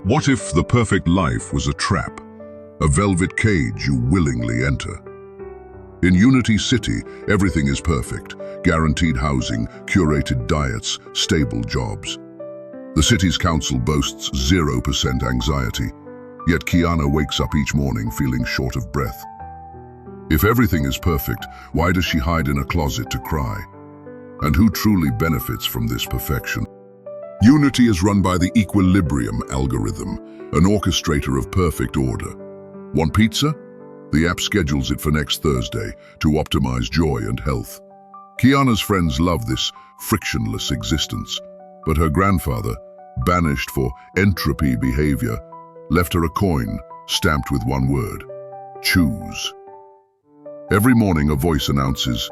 What if the perfect life was a trap, a velvet cage you willingly enter? In Unity City, everything is perfect. Guaranteed housing, curated diets, stable jobs. The city's council boasts 0% anxiety, yet Kiana wakes up each morning feeling short of breath. If everything is perfect, why does she hide in a closet to cry? And who truly benefits from this perfection? Unity is run by the equilibrium algorithm, an orchestrator of perfect order. Want pizza? The app schedules it for next Thursday to optimize joy and health. Kiana's friends love this frictionless existence, but her grandfather, banished for entropy behavior, left her a coin stamped with one word: choose. Every morning a voice announces,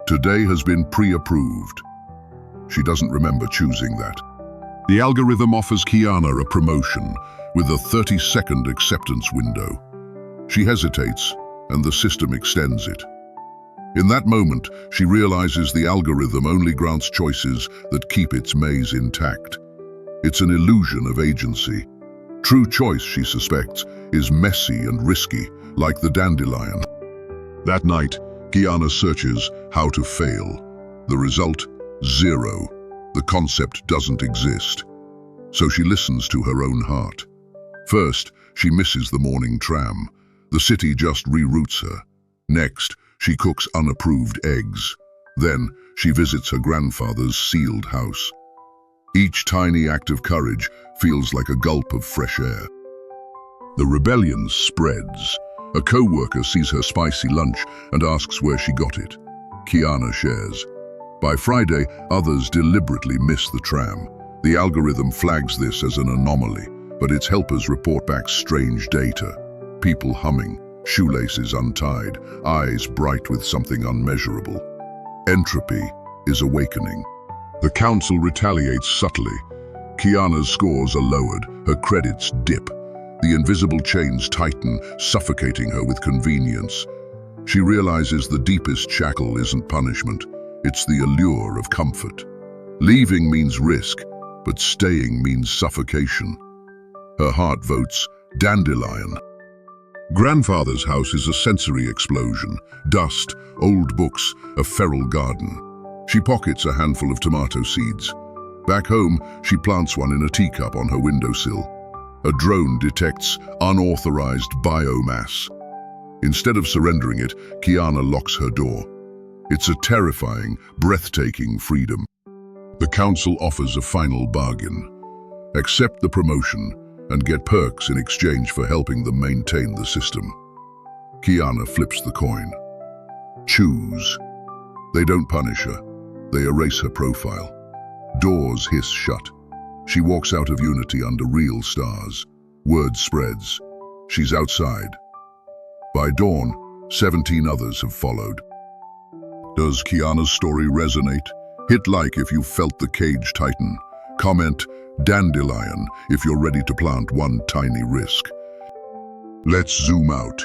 "Today has been pre-approved." She doesn't remember choosing that. The algorithm offers Kiana a promotion with a 30-second acceptance window. She hesitates, and the system extends it. In that moment, she realizes the algorithm only grants choices that keep its maze intact. It's an illusion of agency. True choice, she suspects, is messy and risky, like the dandelion. That night, Kiana searches how to fail. The result, 0. The concept doesn't exist. So she listens to her own heart. First, she misses the morning tram. The city just reroutes her. Next, she cooks unapproved eggs. Then, she visits her grandfather's sealed house. Each tiny act of courage feels like a gulp of fresh air. The rebellion spreads. A co-worker sees her spicy lunch and asks where she got it. Kiana shares. By Friday, others deliberately miss the tram. The algorithm flags this as an anomaly, but its helpers report back strange data. People humming, shoelaces untied, eyes bright with something unmeasurable. Entropy is awakening. The council retaliates subtly. Kiana's scores are lowered, her credits dip. The invisible chains tighten, suffocating her with convenience. She realizes the deepest shackle isn't punishment, it's the allure of comfort. Leaving means risk, but staying means suffocation. Her heart votes dandelion. Grandfather's house is a sensory explosion. Dust, old books, a feral garden. She pockets a handful of tomato seeds. Back home, she plants one in a teacup on her windowsill. A drone detects unauthorized biomass. Instead of surrendering it, Kiana locks her door. It's a terrifying, breathtaking freedom. The council offers a final bargain. Accept the promotion and get perks in exchange for helping them maintain the system. Kiana flips the coin. Choose. They don't punish her. They erase her profile. Doors hiss shut. She walks out of Unity under real stars. Word spreads. She's outside. By dawn, 17 others have followed. Does Kiana's story resonate? Hit like if you felt the cage tighten. Comment dandelion if you're ready to plant one tiny risk. Let's zoom out.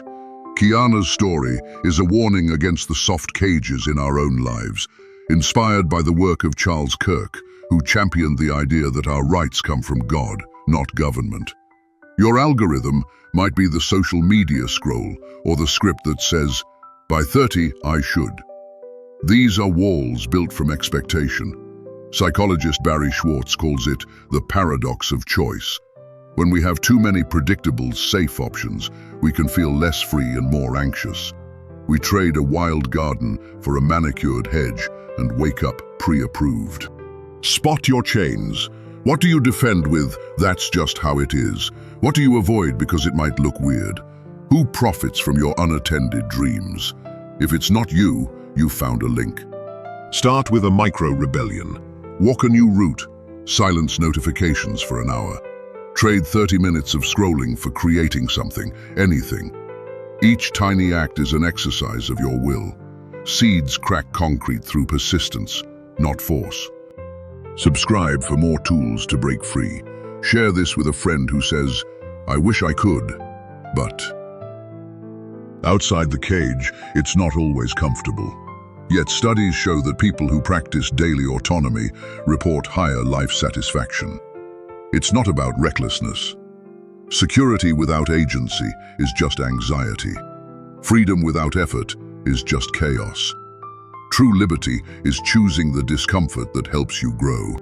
Kiana's story is a warning against the soft cages in our own lives, inspired by the work of Charliekirk, who championed the idea that our rights come from God, not government. Your algorithm might be the social media scroll or the script that says, "By 30, I should." These are walls built from expectation. Psychologist Barry Schwartz calls it the paradox of choice. When we have too many predictable, safe options, we can feel less free and more anxious. We trade a wild garden for a manicured hedge and wake up pre-approved. Spot your chains. What do you defend with, "That's just how it is"? What do you avoid because it might look weird? Who profits from your unattended dreams? If it's not you, you've found a link. Start with a micro-rebellion. Walk a new route. Silence notifications for an hour. Trade 30 minutes of scrolling for creating something, anything. Each tiny act is an exercise of your will. Seeds crack concrete through persistence, not force. Subscribe for more tools to break free. Share this with a friend who says, "I wish I could, but..." Outside the cage, it's not always comfortable. Yet studies show that people who practice daily autonomy report higher life satisfaction. It's not about recklessness. Security without agency is just anxiety. Freedom without effort is just chaos. True liberty is choosing the discomfort that helps you grow.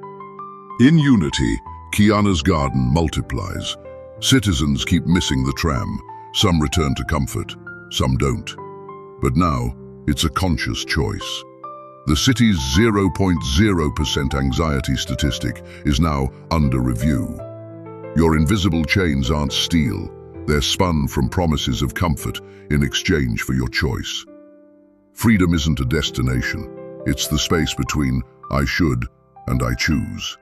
In Unity, Kiana's garden multiplies. Citizens keep missing the tram. Some return to comfort, some don't. But now, it's a conscious choice. The city's 0.0% anxiety statistic is now under review. Your invisible chains aren't steel. They're spun from promises of comfort in exchange for your choice. Freedom isn't a destination. It's the space between I should and I choose.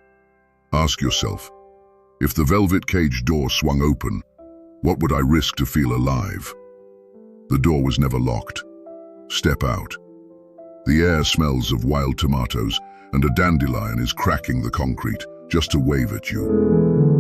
Ask yourself, if the velvet cage door swung open, what would I risk to feel alive? The door was never locked. Step out. The air smells of wild tomatoes, and a dandelion is cracking the concrete just to wave at you.